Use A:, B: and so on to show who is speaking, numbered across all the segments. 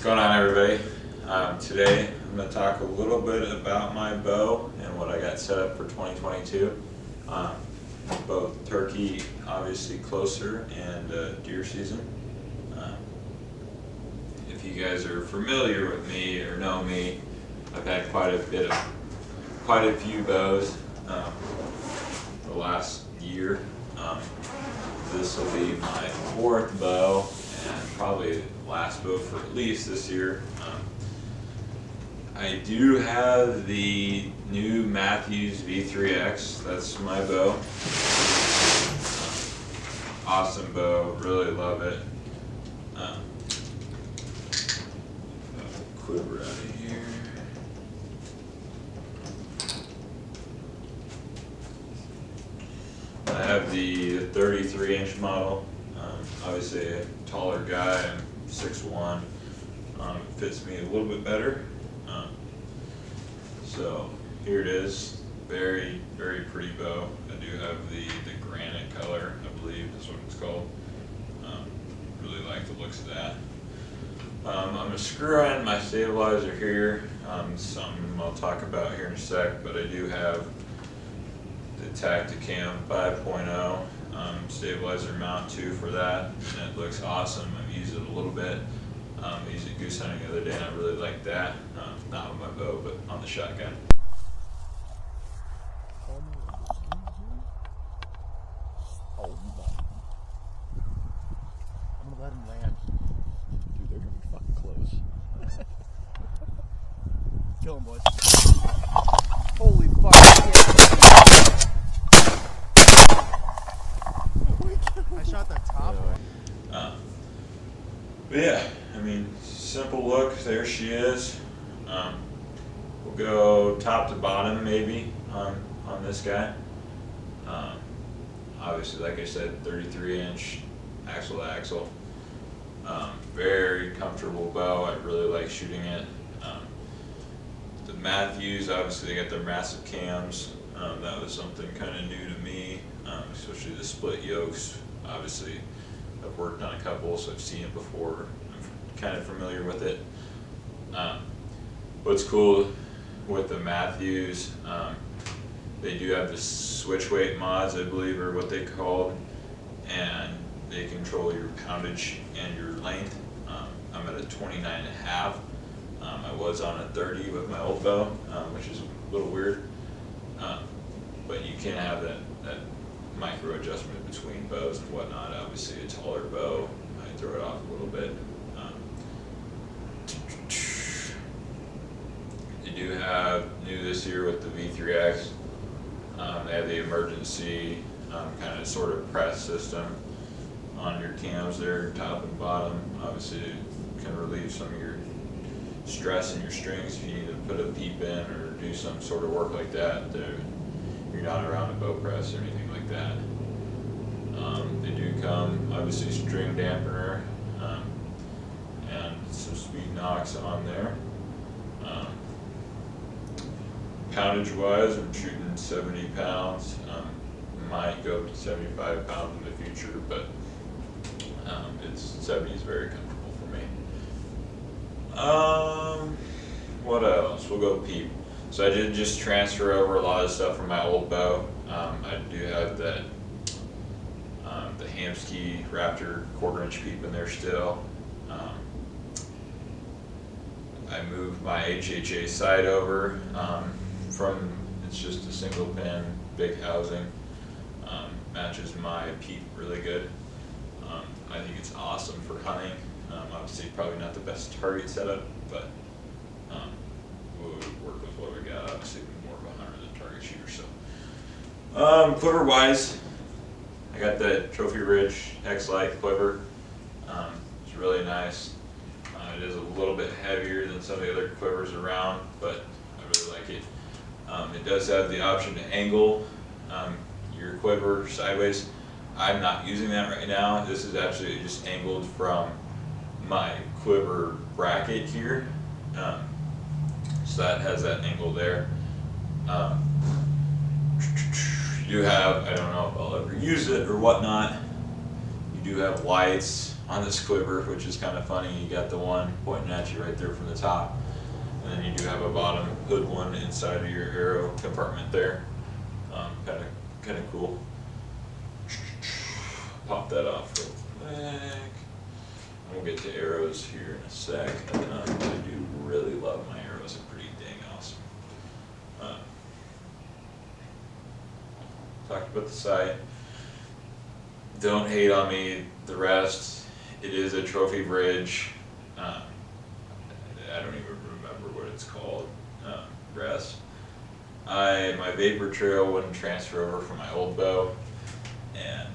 A: What's going on, everybody? Today I'm going to talk a little bit about my bow and what I got set up for 2022. Both turkey, obviously closer, and deer season. If you guys are familiar with me or know me, I've had quite a few bows the last year. This will be my fourth bow and probably the last bow for at least this year. I do have the new Mathews V3X. That's my bow. Awesome bow, really love it. Quiver out of here. I have the 33-inch model. Obviously a taller guy, I'm 6'1". It fits me a little bit better. So here it is, very, very pretty bow. I do have the granite color, I believe is what it's called. Really like the looks of that. I'm going to screw in my stabilizer here, something I'll talk about here in a sec, but I do have the Tacticam 5.0 stabilizer mount too for that, and it looks awesome. I've used it a little bit. I used it goose hunting the other day and I really like that. Not on my bow, but on the shotgun.
B: I'm gonna let him land. Dude, they're gonna be fucking close. Kill him, boys. Holy fuck. I shot that top one.
A: But yeah, I mean, simple look. There she is. We'll go top to bottom maybe on this guy. Obviously, like I said, 33-inch axle to axle. Very comfortable bow. I really like shooting it. The Mathews, obviously, they got their massive cams. That was something kind of new to me, especially the split yokes. Obviously, I've worked on a couple, so I've seen it before. I'm kind of familiar with it. What's cool with the Mathews, they do have the switch weight mods, I believe, are what they called, and they control your poundage and your length. I'm at a 29.5. I was on a 30 with my old bow, which is a little weird, but you can have that micro adjustment between bows and whatnot. Obviously, a taller bow might throw it off a little bit. They do have new this year with the V3X. They have the emergency kind of sort of press system on your cams there, top and bottom. Obviously, it can relieve some of your stress in your strings if you need to put a peep in or do some sort of work like that. You're not around a bow press or anything like that. They do come, obviously, string dampener and some speed knocks on there. Poundage wise, I'm shooting 70 pounds. Might go up to 75 pounds in the future, but 70 is very comfortable for me. What else? We'll go peep. So I did just transfer over a lot of stuff from my old bow. I do have that the Hamsky Raptor 1/4-inch peep in there still. I moved my HHA sight over from, it's just a single pin, big housing. Matches my peep really good. I think it's awesome for hunting. Obviously, probably not the best target setup, but we'll work with what we got. Obviously, more of a hunter than target shooter. So, quiver wise, I got the Trophy Ridge X-Lite quiver. It's really nice. It is a little bit heavier than some of the other quivers around, but I really like it. It does have the option to angle your quiver sideways. I'm not using that right now. This is actually just angled from my quiver bracket here. So that has that angle there. You do have, I don't know if I'll ever use it or whatnot, you do have lights on this quiver, which is kind of funny. You got the one pointing at you right there from the top, and then you do have a bottom hood one inside of your arrow compartment there. Kind of cool. Pop that off real quick. We'll get to arrows here in a sec. I do really love my arrows; they're pretty dang awesome. Talked about the sight. Don't hate on me. The rest, it is a trophy bridge. I don't even remember what it's called. Rest. My vapor trail wouldn't transfer over from my old bow, and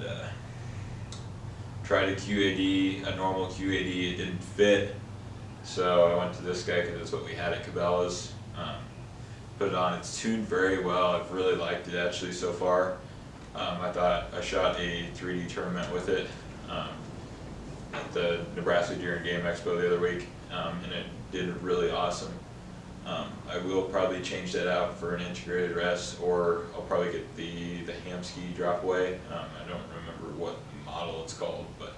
A: tried a QAD, a normal QAD. It didn't fit, so I went to this guy because that's what we had at Cabela's. Put it on. It's tuned very well. I've really liked it actually so far. I shot a 3D tournament with it at the Nebraska Deer and Game Expo the other week, and it did really awesome. I will probably change that out for an integrated rest, or I'll probably get the Hamsky drop away. I don't remember what model it's called, but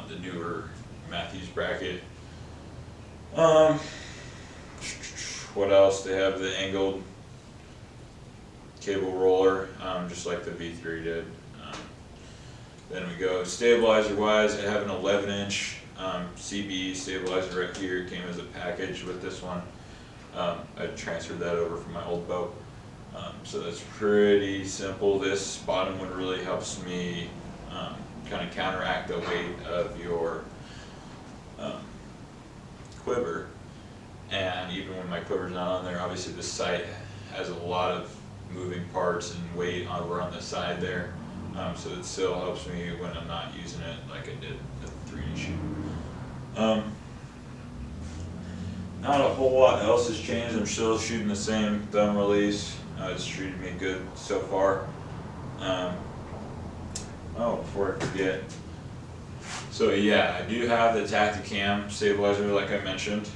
A: the newer Mathews bracket. What else? They have the angled cable roller, just like the V3 did. Then we go stabilizer wise. I have an 11-inch CB stabilizer right here. It came as a package with this one. I transferred that over from my old bow. So that's pretty simple. This bottom one really helps me kind of counteract the weight of your quiver. And even when my quiver's not on there, obviously this sight has a lot of moving parts and weight over on the side there. So it still helps me when I'm not using it like I did at the 3D shoot. Not a whole lot else has changed. I'm still shooting the same thumb release. It's treated me good so far. Before I forget. So yeah, I do have the Tacticam stabilizer like I mentioned.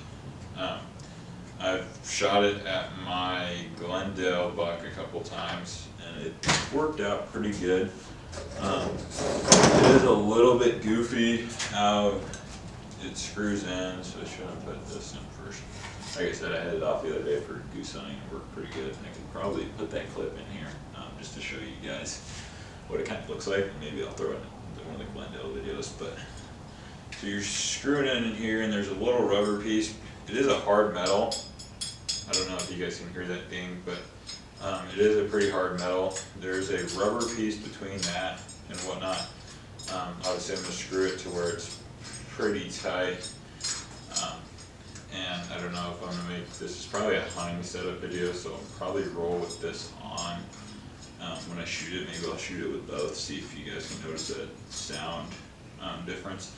A: I've shot it at my Glendale buck a couple times and it worked out pretty good. It is a little bit goofy how it screws in, so I should have put this in first. Like I said, I had it off the other day for goose hunting and it worked pretty good. I could probably put that clip in here just to show you guys what it kind of looks like. Maybe I'll throw it in one of the Glendale videos. But so you're screwing it in here and there's a little rubber piece. It is a hard metal. I don't know if you guys can hear that ding, but it is a pretty hard metal. There's a rubber piece between that and whatnot. Obviously I'm going to screw it to where it's pretty tight. And I don't know if I'm going to make, this is probably a hunting setup video, so I'll probably roll with this on. When I shoot it, maybe I'll shoot it with both, see if you guys can notice a sound difference.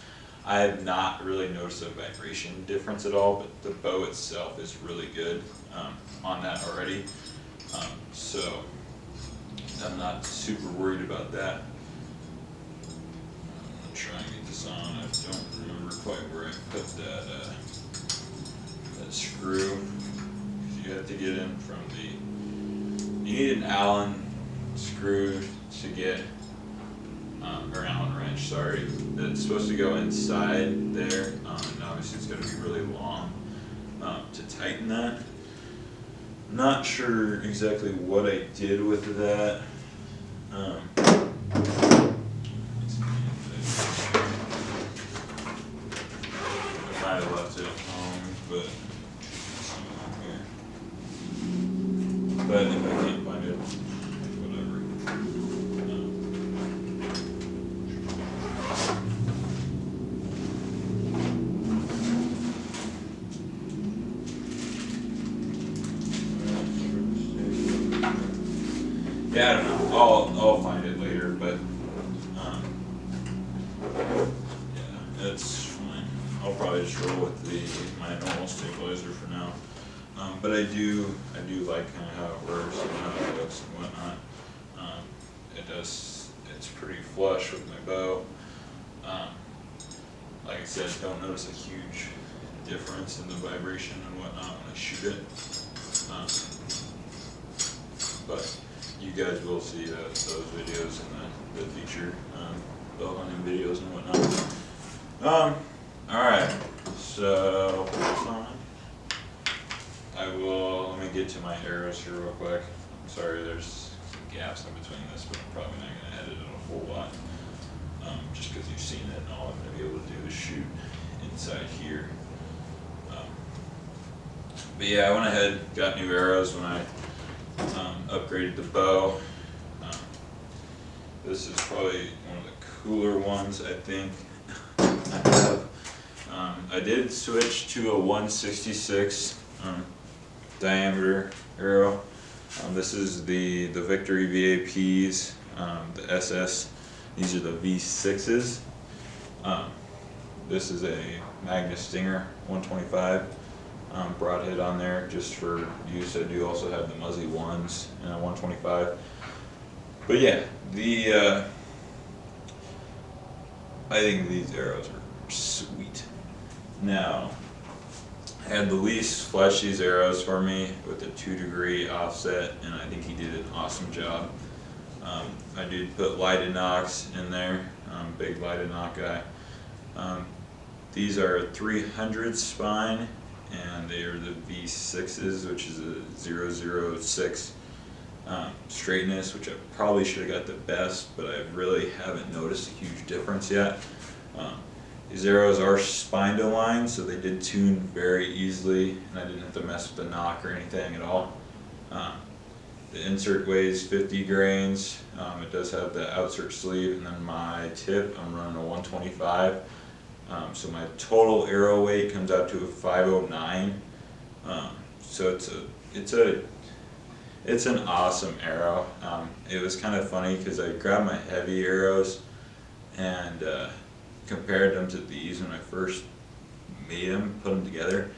A: I have not really noticed a vibration difference at all, but the bow itself is really good on that already. So I'm not super worried about that. I'm going to try and get this on. I don't remember quite where I put that screw. You have to get in from you need an Allen screw to get, or Allen wrench, sorry, that's supposed to go inside there, and obviously it's going to be really long to tighten that. Not sure exactly what I did with that. I might have left it at home, but if I can't find it, whatever. Yeah, I don't know. I'll find it later, but yeah, it's fine. I'll probably just roll with my normal stabilizer for now. But I do like kind of how it works and how it looks and whatnot. It's pretty flush with my bow. Like I said, don't notice a huge difference in the vibration and whatnot when I shoot it. But you guys will see those videos in the feature bow hunting videos and whatnot. Alright, so put this on. Let me get to my arrows here real quick. I'm sorry, there's some gaps in between this, but I'm probably not gonna edit it a whole lot. Just because you've seen it, and all I'm gonna be able to do is shoot inside here. But yeah, I went ahead, got new arrows when I upgraded the bow. This is probably one of the cooler ones I think I have. I did switch to a 166 diameter arrow. This is the Victory VAPs, the SS. These are the V6s. This is a Magnus Stinger 125 broadhead on there just for use. I do also have the Muzzy ones and a 125. But yeah, I think these arrows are sweet. Now, I had Luis flash these arrows for me with a 2-degree offset, and I think he did an awesome job. I did put Lidenox in there, big Lidenox guy. These are 300 spine, and they are the V6s, which is a 006 straightness, which I probably should have got the best, but I really haven't noticed a huge difference yet. These arrows are spine to line, so they did tune very easily, and I didn't have to mess with the knock or anything at all. The insert weighs 50 grains. It does have the outsert sleeve, and then my tip, I'm running a 125. So my total arrow weight comes out to a 509. So it's an awesome arrow. It was kind of funny because I grabbed my heavy arrows and compared them to these when I first made them, put them together,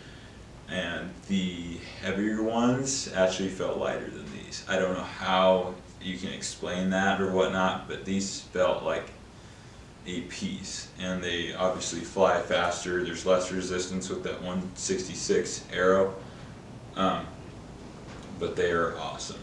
A: and the heavier ones actually felt lighter than these. I don't know how you can explain that or whatnot, but these felt like a piece, and they obviously fly faster. There's less resistance with that 166 arrow, but they are awesome.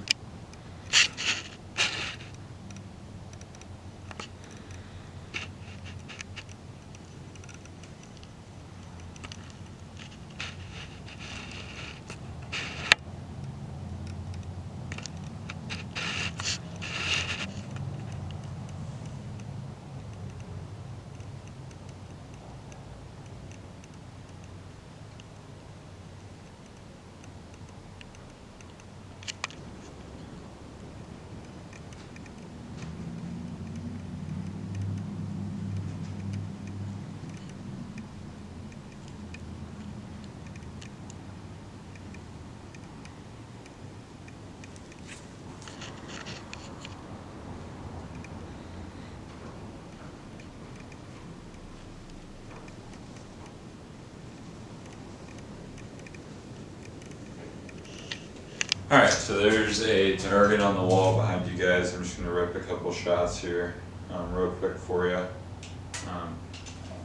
A: Alright, so there's a target on the wall behind you guys. I'm just going to rip a couple shots here real quick for you.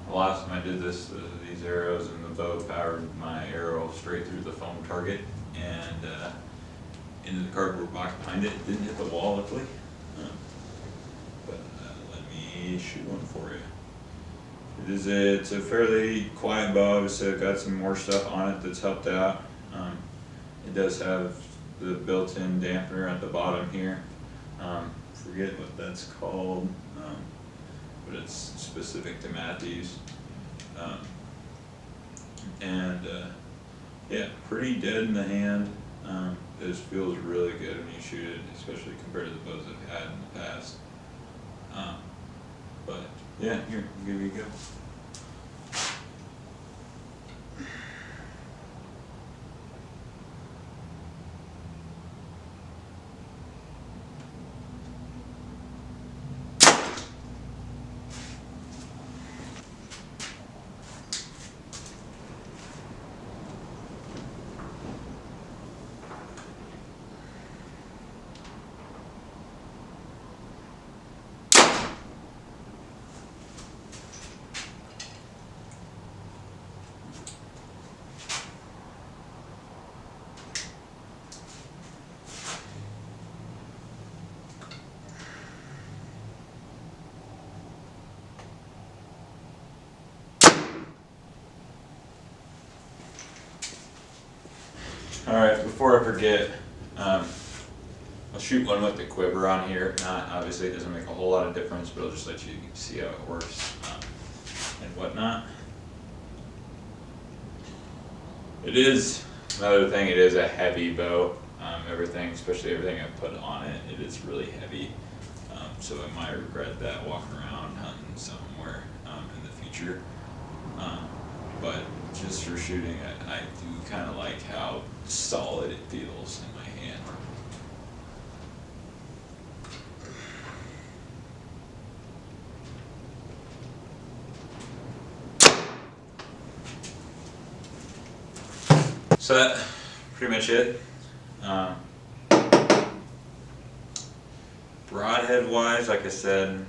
A: The last time I did this, these arrows and the bow powered my arrow straight through the foam target and into the cardboard box behind it. It didn't hit the wall, luckily. But let me shoot one for you. It's a fairly quiet bow. Obviously, I've got some more stuff on it that's helped out. It does have the built-in dampener at the bottom here. Forget what that's called, but it's specific to Mathews. Yeah, pretty dead in the hand. It just feels really good when you shoot it, especially compared to the bows I've had in the past. But yeah, here, I'll give you a go. Alright, before I forget, I'll shoot one with the quiver on here. Not, obviously it doesn't make a whole lot of difference, but I'll just let you see how it works and whatnot. It is, another thing, it is a heavy bow. Everything, especially everything I put on it, it is really heavy. So I might regret that walking around hunting somewhere in the future. But just for shooting, I do kind of like how solid it feels in my hand. So that's pretty much it. Broadhead wise, like I said,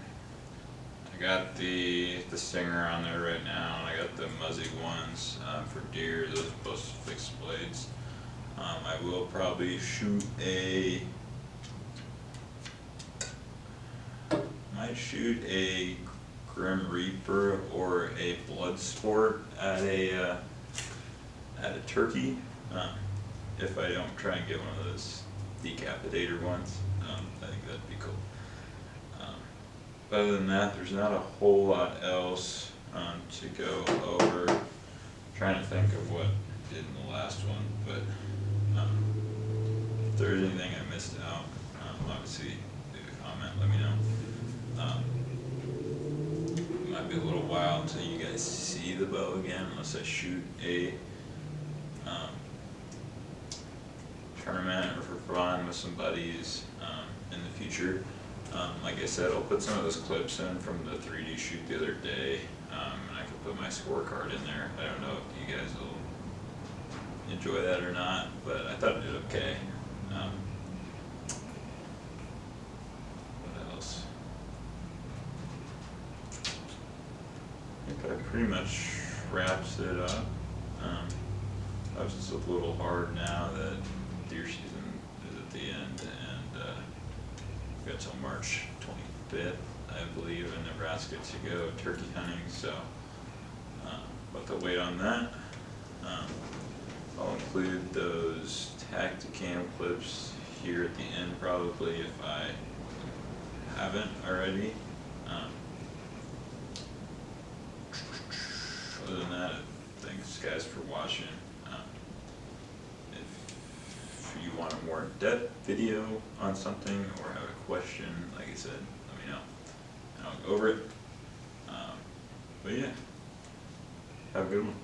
A: I got the Stinger on there right now, and I got the Muzzy ones for deer. Those are both fixed blades. I will probably shoot might shoot a Grim Reaper or a Bloodsport at a turkey, if I don't try and get one of those decapitator ones. I think that'd be cool. Other than that, there's not a whole lot else to go over. I'm trying to think of what I did in the last one, but if there's anything I missed out, obviously leave a comment, let me know. It might be a little while until you guys see the bow again, unless I shoot a tournament or for fun with some buddies in the future. Like I said, I'll put some of those clips in from the 3D shoot the other day, and I can put my scorecard in there. I don't know if you guys will enjoy that or not, but I thought it did okay. What else? I think that pretty much wraps it up. It's a little hard now that deer season is at the end, and we've got till March 25th, I believe, in Nebraska to go turkey hunting, so but to wait on that. I'll include those Tacticam clips here at the end probably if I haven't already. Other than that, thanks guys for watching. If you want a more in-depth video on something or have a question, like I said, let me know and I'll go over it. But yeah, have a good one.